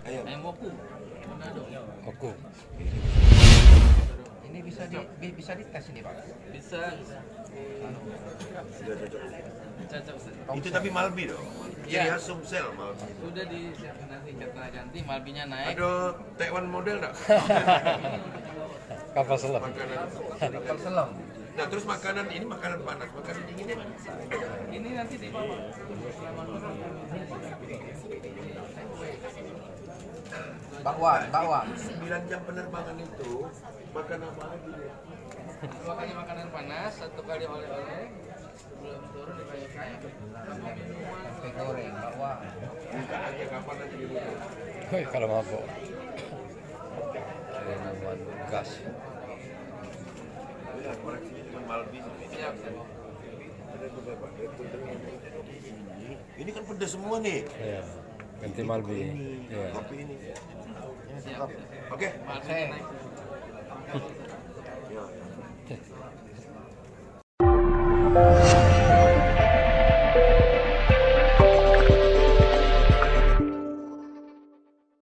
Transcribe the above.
Ayam woku. Oku. Ini bisa dites ini, Pak. Bisa. Sudah cocok. Cocok Ustaz. Itu tapi Malbi dong. Iya. Ciri khas Sumsel Malbi. Sudah disiapkan nanti kita ganti malbinya naik. Ada Taiwan model enggak? Kapal selam. Makanan. Kapal selam. Nah, terus makanan ini makanan panas, makanan dinginnya. Ini nanti di bawah. Bakwan. 9 jam penerbangan itu makan apa lagi ya? 2 kali makanan panas, 1 kali oleh-oleh. Sebelum turun di kayak sama minuman. Tempe goreng, bakwan. Buka aja kapan nanti di rumah. Wih, kalau mabuk. Minuman gas. Ya, koreksinya cuma Malbi. Siap, Ustaz. Ada beberapa ini kan pedas semua nih. Iya. Ganti Malbi. Ini, Iya. kopi ini. Siap. Oke. Malbinya naik. Ya.